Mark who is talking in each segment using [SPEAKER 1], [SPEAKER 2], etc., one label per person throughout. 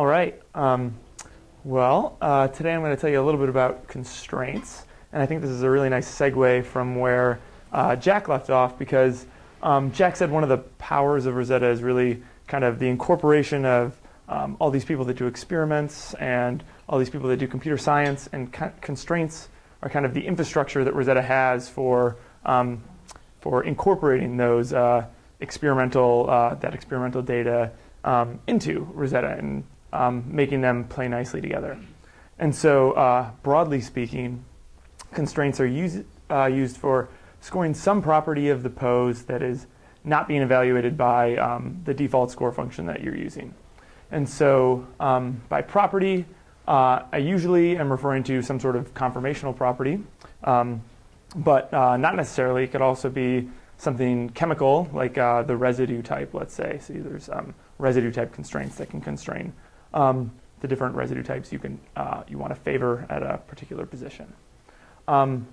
[SPEAKER 1] All right. Today I'm going to tell you a little bit about constraints. And I think this is a really nice segue from where Jack left off, because Jack said one of the powers of Rosetta is really kind of the incorporation of all these people that do experiments and all these people that do computer science, and constraints are kind of the infrastructure that Rosetta has for incorporating those experimental data into Rosetta and making them play nicely together. And so, broadly speaking, constraints are used for scoring some property of the pose that is not being evaluated by the default score function that you're using. And so, by property, I usually am referring to some sort of conformational property, but not necessarily. It could also be something chemical, like the residue type, let's say. So there's residue type constraints that can constrain the different residue types you want to favor at a particular position. And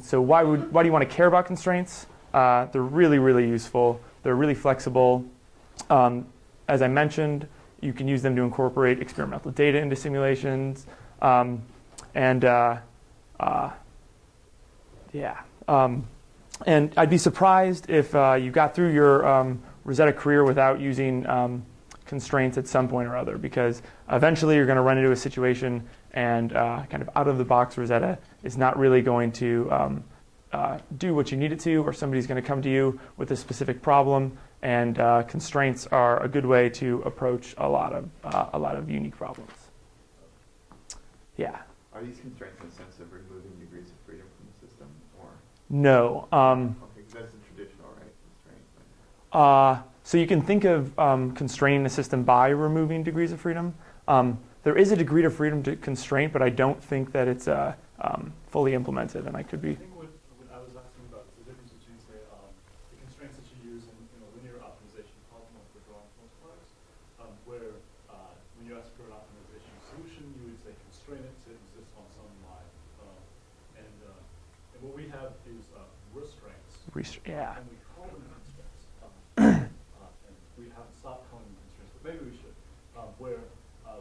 [SPEAKER 1] so why do you want to care about constraints? They're really, really useful. They're really flexible. As I mentioned, you can use them to incorporate experimental data into simulations. And I'd be surprised if you got through your Rosetta career without using constraints at some point or other, because eventually you're going to run into a situation and kind of out-of-the-box Rosetta is not really going to do what you need it to, or somebody's going to come to you with a specific problem, and constraints are a good way to approach a lot of unique problems. Yeah.
[SPEAKER 2] Are these constraints in the sense of removing degrees of freedom from the system, or?
[SPEAKER 1] No.
[SPEAKER 2] Okay, because that's the traditional, right? Constraint.
[SPEAKER 1] So you can think of constraining the system by removing degrees of freedom. There is a degree of freedom to constraint, but I don't think that it's fully implemented, and I could be.
[SPEAKER 3] I think what I was asking about is the difference between, say, the constraints that you use in a linear optimization problem like the drawing multipliers, where when you ask for an optimization solution, you would say constrain it to exist on some line. And what we have is restraints.
[SPEAKER 1] Yeah.
[SPEAKER 3] And we call them constraints. And we haven't stopped calling them constraints, but maybe we should. Where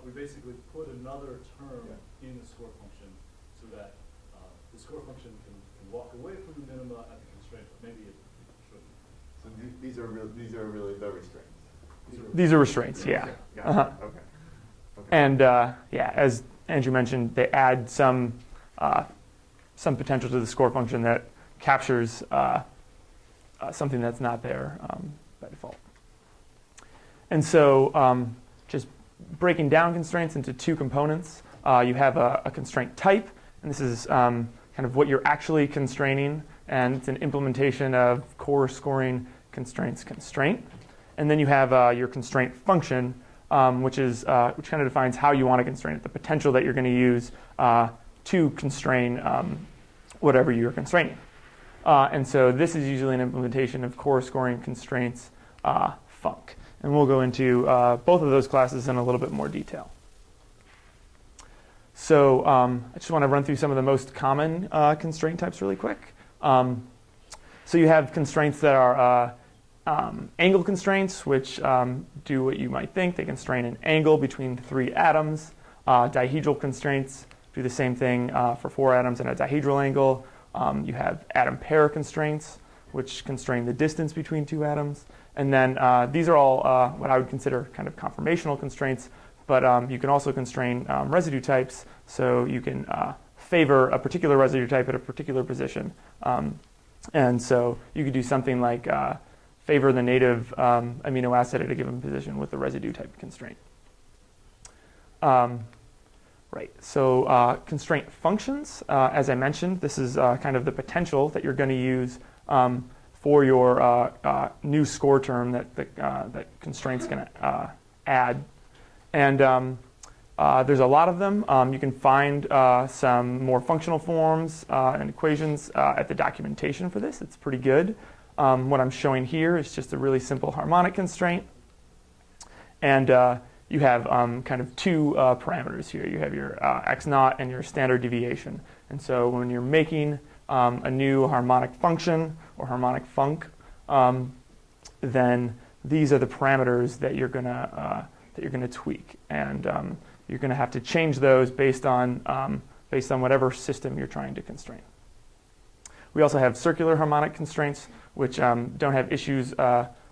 [SPEAKER 3] we basically put another term in the score function so that the score function can walk away from the minima at the constraint, but maybe it shouldn't.
[SPEAKER 2] So these are really the restraints.
[SPEAKER 1] These are restraints, yeah.
[SPEAKER 2] Okay.
[SPEAKER 1] And as Andrew mentioned, they add some potential to the score function that captures something that's not there by default. And so just breaking down constraints into two components, you have a constraint type, and this is kind of what you're actually constraining, and it's an implementation of core scoring constraints constraint. And then you have your constraint function, which kind of defines how you want to constrain it, the potential that you're going to use to constrain whatever you're constraining. And so this is usually an implementation of core scoring constraints func. And we'll go into both of those classes in a little bit more detail. So I just want to run through some of the most common constraint types really quick. So you have constraints that are angle constraints, which do what you might think. They constrain an angle between three atoms. Dihedral constraints do the same thing for four atoms and a dihedral angle. You have atom pair constraints, which constrain the distance between two atoms. And then these are all what I would consider kind of conformational constraints, but you can also constrain residue types, so you can favor a particular residue type at a particular position. And so you could do something like favor the native amino acid at a given position with the residue type constraint. Right, so constraint functions, as I mentioned, this is kind of the potential that you're going to use for your new score term that constraint's going to add. And there's a lot of them. You can find some more functional forms and equations at the documentation for this. It's pretty good. What I'm showing here is just a really simple harmonic constraint. And you have kind of two parameters here. You have your x naught and your standard deviation. And so when you're making a new harmonic function or harmonic func, then these are the parameters that you're going to that you're going to tweak, and you're going to have to change those based on whatever system you're trying to constrain. We also have circular harmonic constraints, which don't have issues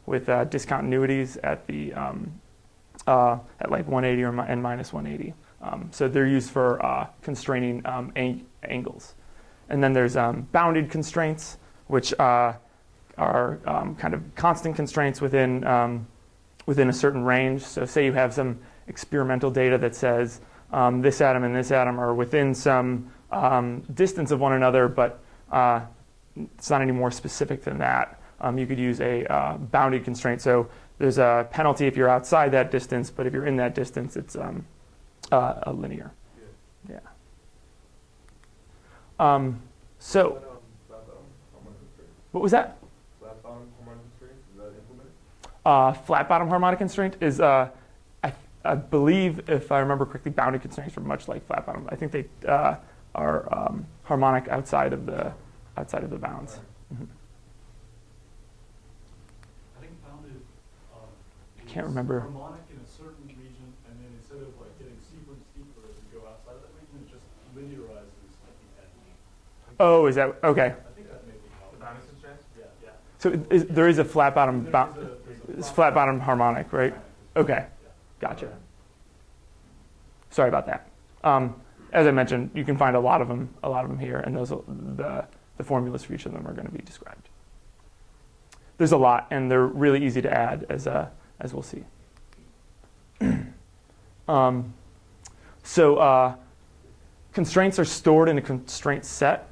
[SPEAKER 1] with discontinuities at the at like 180 and minus 180. So they're used for constraining angles. And then there's bounded constraints, which are kind of constant constraints within a certain range. So say you have some experimental data that says this atom and this atom are within some distance of one another, but it's not any more specific than that. You could use a bounded constraint. So there's a penalty if you're outside that distance, but if you're in that distance, it's a linear. Yeah. So, what was that?
[SPEAKER 2] Flat bottom harmonic constraint, is that implemented?
[SPEAKER 1] Flat bottom harmonic constraint is, I believe, if I remember correctly, bounded constraints are much like flat bottom. I think they are harmonic outside of the bounds.
[SPEAKER 2] Right.
[SPEAKER 1] Mm-hmm.
[SPEAKER 3] I think bounded
[SPEAKER 1] I can't remember.
[SPEAKER 3] harmonic in a certain region, and then instead of like getting steeper and steeper as you go outside of that region, it just linearizes like the edge.
[SPEAKER 1] Oh, is that okay?
[SPEAKER 3] I think that may be how
[SPEAKER 2] The bounded constraints?
[SPEAKER 3] Yeah.
[SPEAKER 1] So there is a flat bottom. It's flat bottom harmonic, right? Okay, gotcha. Sorry about that. As I mentioned, you can find a lot of them here, and those the formulas for each of them are going to be described. There's a lot, and they're really easy to add, as we'll see. Constraints are stored in a constraint set,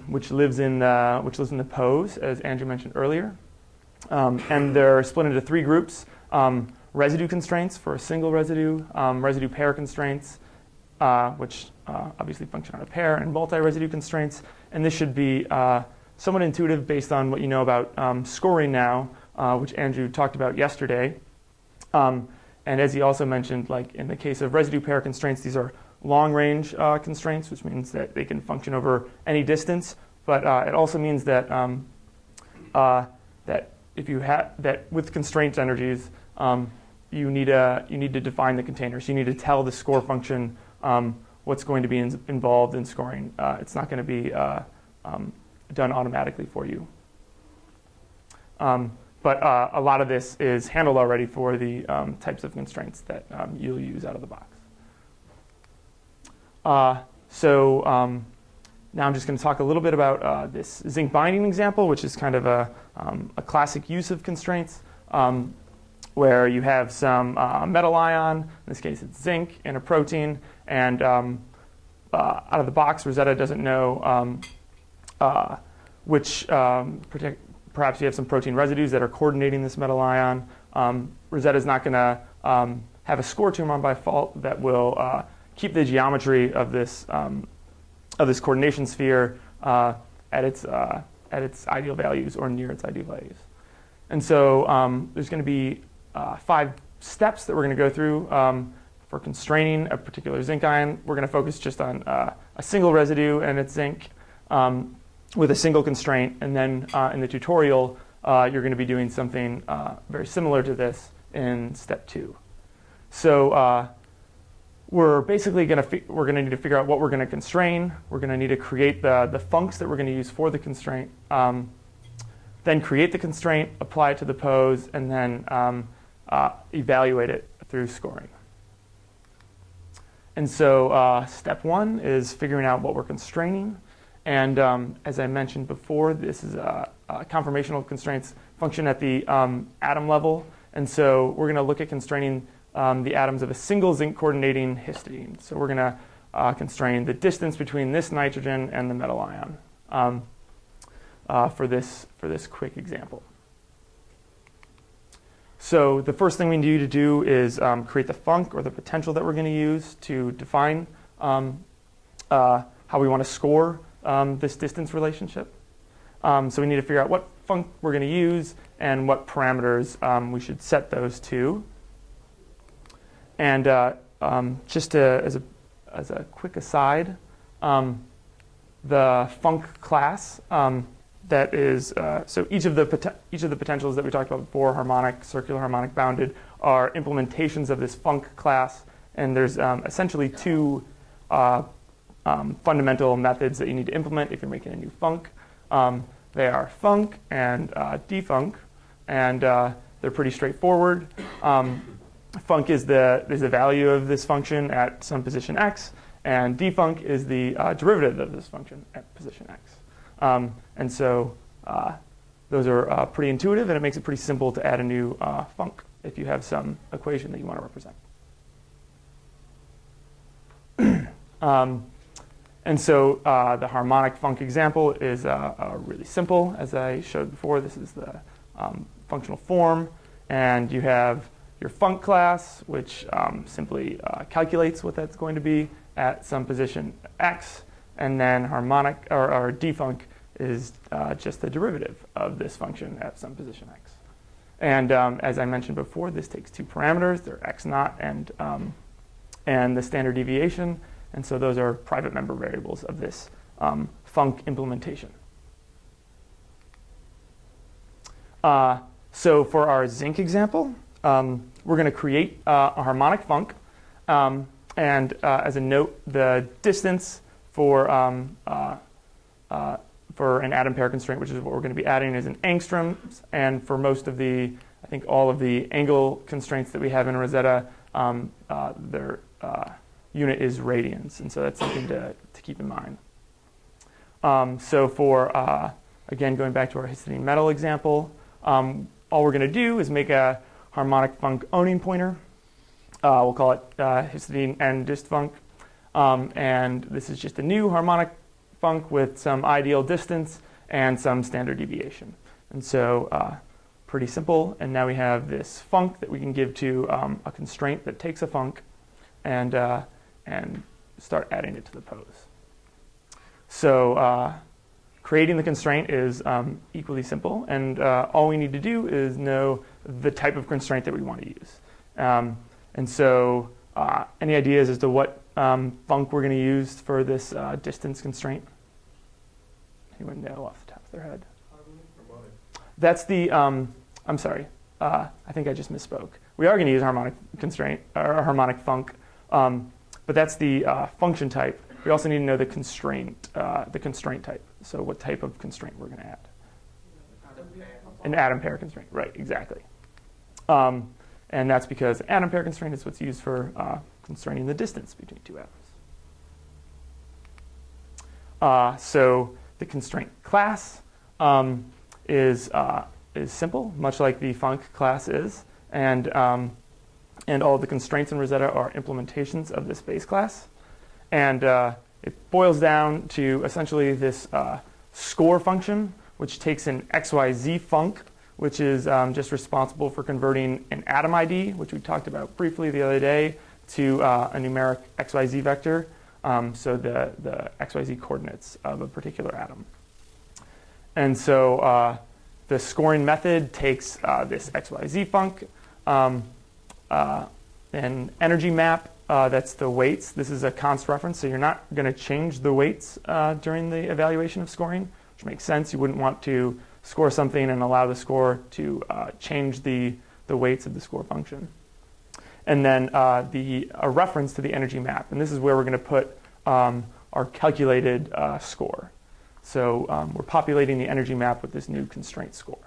[SPEAKER 1] which lives in the pose, as Andrew mentioned earlier, and they're split into three groups: residue constraints for a single residue, residue pair constraints, which obviously function on a pair, and multi-residue constraints. And this should be somewhat intuitive based on what you know about scoring now, which Andrew talked about yesterday. And as he also mentioned, like in the case of residue pair constraints, these are long-range constraints, which means that they can function over any distance. But it also means that that if you have that with constraint energies, you need to define the container. So you need to tell the score function what's going to be involved in scoring. It's not going to be done automatically for you. But a lot of this is handled already for the types of constraints that you'll use out of the box. So now I'm just going to talk a little bit about this Zincbinding example, which is kind of a classic use of constraints, where you have some metal ion, in this case it's zinc, in a protein, and out of the box, Rosetta doesn't know which, perhaps you have some protein residues that are coordinating this metal ion. Rosetta's not going to have a score term by default that will keep the geometry of this coordination sphere at its ideal values or near its ideal values. And so there's going to be 5 steps that we're going to go through for constraining a particular zinc ion. We're going to focus just on a single residue and its zinc with a single constraint. And then in the tutorial, you're going to be doing something very similar to this in step 2. So we're basically going to need to figure out what we're going to constrain. We're going to need to create the funcs that we're going to use for the constraint. Then create the constraint, apply it to the pose, and then evaluate it through scoring. And so step 1 is figuring out what we're constraining. And as I mentioned before, this is conformational constraints function at the atom level. And so we're going to look at constraining the atoms of a single zinc coordinating histidine. So we're going to constrain the distance between this nitrogen and the metal ion for this quick example. So the first thing we need to do is create the func, or the potential that we're going to use to define how we want to score this distance relationship. So we need to figure out what func we're going to use and what parameters we should set those to. And just as a quick aside, the func class that is so each of the potentials that we talked about before, harmonic, circular, harmonic, bounded, are implementations of this func class, and there's essentially two fundamental methods that you need to implement if you're making a new func. They are func and defunc, and they're pretty straightforward. Func is the value of this function at some position x, and defunc is the derivative of this function at position x. And so those are pretty intuitive, and it makes it pretty simple to add a new func if you have some equation that you want to represent. And so the harmonic func example is really simple. As I showed before, this is the functional form, and you have your func class, which simply calculates what that's going to be at some position x, and then harmonic or defunc is just the derivative of this function at some position x. And as I mentioned before, this takes two parameters. They're x naught and the standard deviation. And so those are private member variables of this func implementation. So for our Zinc example, we're going to create a harmonic func. And as a note, the distance for an atom pair constraint, which is what we're going to be adding, is in angstroms. And for most of the, I think all of the angle constraints that we have in Rosetta, their unit is radians. And so that's something to keep in mind. So for, again, going back to our histidine metal example, all we're going to do is make a harmonic func owning pointer. We'll call it histidine and dist func. And this is just a new harmonic func with some ideal distance and some standard deviation. And so pretty simple. And now we have this func that we can give to a constraint that takes a func and start adding it to the pose. So creating the constraint is equally simple. And all we need to do is know the type of constraint that we want to use. And so any ideas as to what func we're going to use for this distance constraint? Anyone know off the top of their head?
[SPEAKER 2] Harmonic.
[SPEAKER 1] That's the, I'm sorry, I think I just misspoke. We are going to use harmonic constraint, or harmonic func, but that's the function type. We also need to know the constraint type. So what type of constraint we're going to add. An atom pair constraint, right, exactly. And that's because an atom pair constraint is what's used for constraining the distance between two atoms. So the constraint class is simple, much like the func class is, and all of the constraints in Rosetta are implementations of this base class. And it boils down to essentially this score function, which takes an XYZ func, which is just responsible for converting an atom ID, which we talked about briefly the other day, to a numeric XYZ vector, so the XYZ coordinates of a particular atom. And so the scoring method takes this XYZ func, an energy map, that's the weights. This is a const reference, so you're not going to change the weights during the evaluation of scoring, which makes sense. You wouldn't want to score something and allow the score to change the weights of the score function. And then a reference to the energy map. And this is where we're going to put our calculated score. So we're populating the energy map with this new constraint score.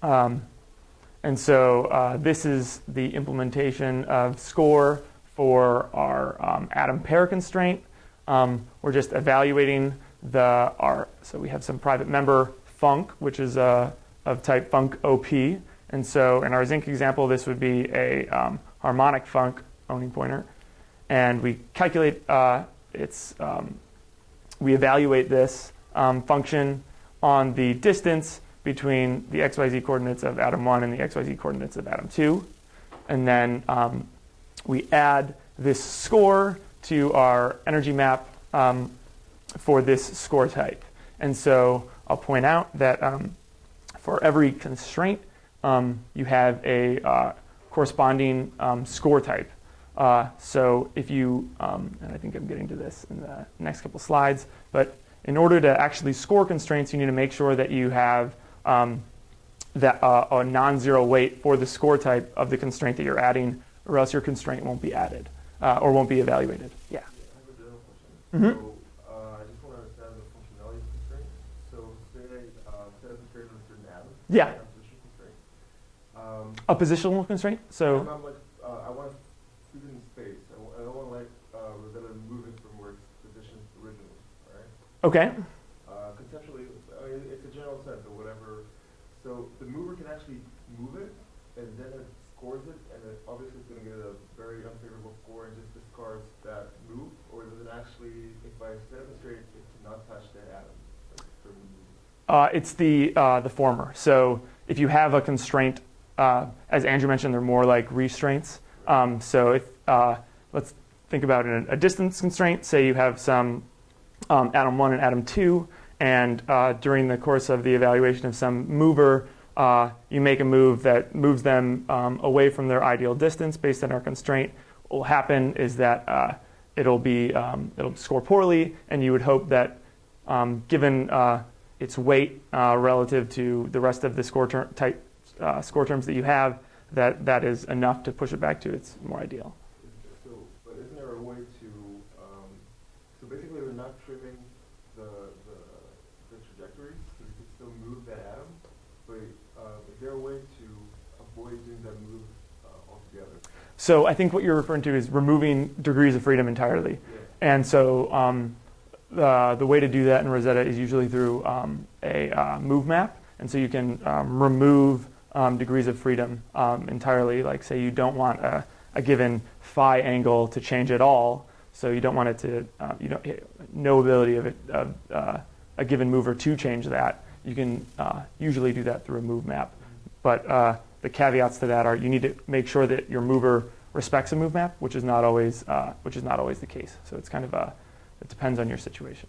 [SPEAKER 1] And so this is the implementation of score for our atom pair constraint. We're just evaluating so we have some private member func, which is of type func OP. And so in our Zinc example, this would be a harmonic func owning pointer. And we calculate we evaluate this function on the distance between the XYZ coordinates of atom 1 and the XYZ coordinates of atom 2. And then we add this score to our energy map for this score type. And so I'll point out that for every constraint, you have a corresponding score type. So if you, and I think I'm getting to this in the next couple slides, but in order to actually score constraints, you need to make sure that you have that a non-zero weight for the score type of the constraint that you're adding, or else your constraint won't be added or won't be evaluated. Yeah.
[SPEAKER 2] I have a general question.
[SPEAKER 1] Mhm.
[SPEAKER 2] So I just want to understand the functionality of constraint. So say I set a constraint on a certain atom.
[SPEAKER 1] Yeah.
[SPEAKER 2] A position constraint.
[SPEAKER 1] A positional constraint. So
[SPEAKER 2] And I'm like, I want to keep it in space. I don't want to like Rosetta move it from where it's positioned originally, right?
[SPEAKER 1] okay.
[SPEAKER 2] Conceptually, I mean, it's a general sense or whatever. So the mover can actually move it, and then it scores it, and it obviously it's going to get a very unfavorable score and just discards that move, or does it actually, if I set up a straight, it cannot touch that atom?
[SPEAKER 1] It's the former. So if you have a constraint, as Andrew mentioned, they're more like restraints. So if let's think about a distance constraint. Say you have some atom 1 and atom 2, and during the course of the evaluation of some mover, you make a move that moves them away from their ideal distance based on our constraint. What will happen is that it'll score poorly, and you would hope that given its weight relative to the rest of the score terms that you have, that is enough to push it back to its more ideal.
[SPEAKER 2] So, but isn't there a way to, so basically we're not trimming the trajectory, so you can still move that atom, but is there a way to avoid doing that move altogether?
[SPEAKER 1] So I think what you're referring to is removing degrees of freedom entirely.
[SPEAKER 2] Yeah.
[SPEAKER 1] And so the way to do that in Rosetta is usually through a move map. And so you can remove degrees of freedom entirely. Like say you don't want a given phi angle to change at all. So you don't want it to, no ability of a given mover to change that. You can usually do that through a move map. But the caveats to that are you need to make sure that your mover respects a move map, which is not always the case. So it's kind of it depends on your situation.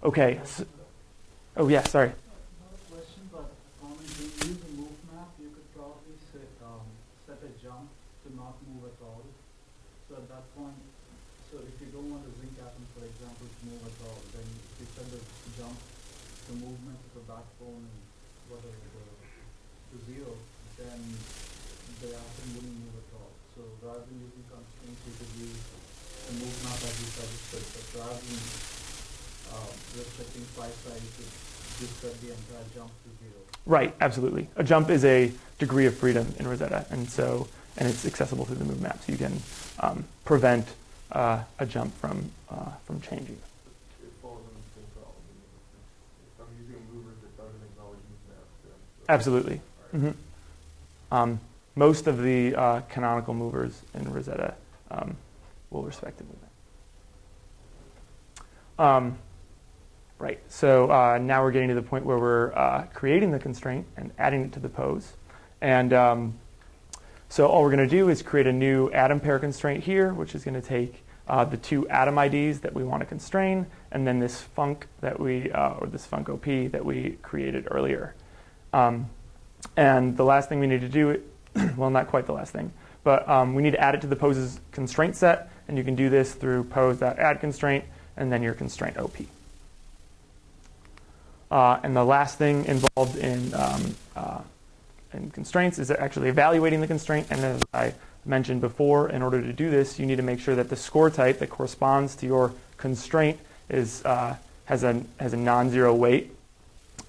[SPEAKER 1] Okay. So, oh yeah, sorry.
[SPEAKER 4] Not a question, but when you use a move map, you could probably set a jump to not move at all. So at that point, so if you don't want a zinc atom, for example, to move at all, then if you set the jump, the movement of the backbone and whatever to zero, then the atom wouldn't move at all. So rather than using constraints, you could use a move map as you suggested, but rather than restricting phi size, you could just set the entire jump to zero.
[SPEAKER 1] Right, absolutely. A jump is a degree of freedom in Rosetta, and it's accessible through the move map, so you can prevent a jump from changing.
[SPEAKER 2] It falls on the same problem. If I'm using a mover that doesn't acknowledge move maps, then
[SPEAKER 1] Absolutely.
[SPEAKER 2] Right.
[SPEAKER 1] Mm-hmm. Most of the canonical movers in Rosetta will respect the movement. Right, so now we're getting to the point where we're creating the constraint and adding it to the pose. And so all we're going to do is create a new atom pair constraint here, which is going to take the two atom IDs that we want to constrain, and then this func that or this func OP that we created earlier. And the last thing we need to do, well, not quite the last thing, but we need to add it to the pose's constraint set, and you can do this through pose.addConstraint, and then your constraint OP. And the last thing involved in constraints is actually evaluating the constraint. And as I mentioned before, in order to do this, you need to make sure that the score type that corresponds to your constraint has a non-zero weight.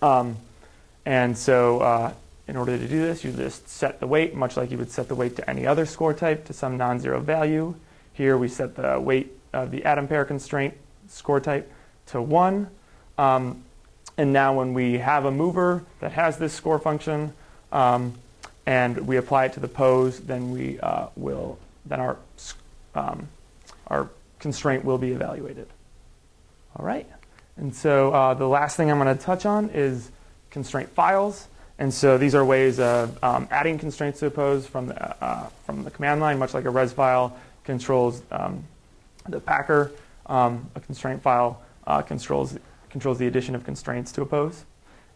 [SPEAKER 1] And so in order to do this, you just set the weight, much like you would set the weight to any other score type, to some non-zero value. Here we set the weight of the atom pair constraint score type to 1. And now when we have a mover that has this score function, and we apply it to the pose, then our constraint will be evaluated. All right. And so the last thing I'm going to touch on is constraint files. And so these are ways of adding constraints to a pose from the command line, much like a res file controls the packer. A constraint file controls the addition of constraints to a pose.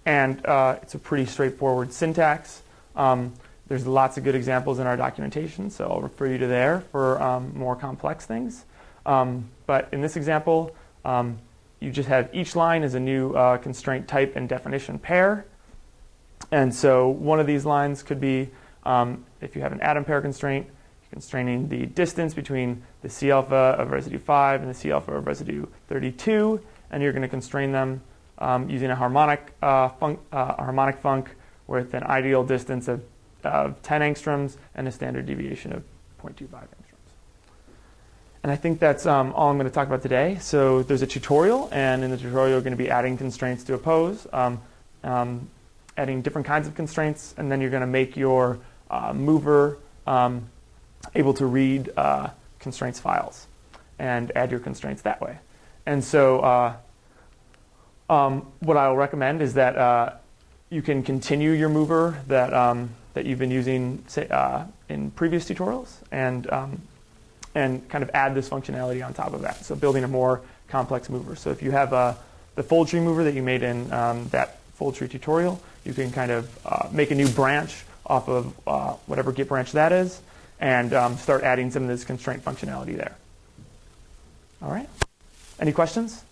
[SPEAKER 1] And it's a pretty straightforward syntax. There's lots of good examples in our documentation, so I'll refer you to there for more complex things. But in this example, you just have each line is a new constraint type and definition pair. And so one of these lines could be, if you have an atom pair constraint, you're constraining the distance between the C alpha of residue 5 and the C alpha of residue 32, and you're going to constrain them using a harmonic func with an ideal distance of 10 angstroms and a standard deviation of 0.25 angstroms. And I think that's all I'm going to talk about today. So there's a tutorial, and in the tutorial you're going to be adding constraints to a pose, adding different kinds of constraints, and then you're going to make your mover able to read constraints files and add your constraints that way. And so what I'll recommend is that you can continue your mover that you've been using in previous tutorials, and kind of add this functionality on top of that. So building a more complex mover. So if you have the fold tree mover that you made in that fold tree tutorial, you can kind of make a new branch off of whatever Git branch that is, and start adding some of this constraint functionality there. All right. Any questions?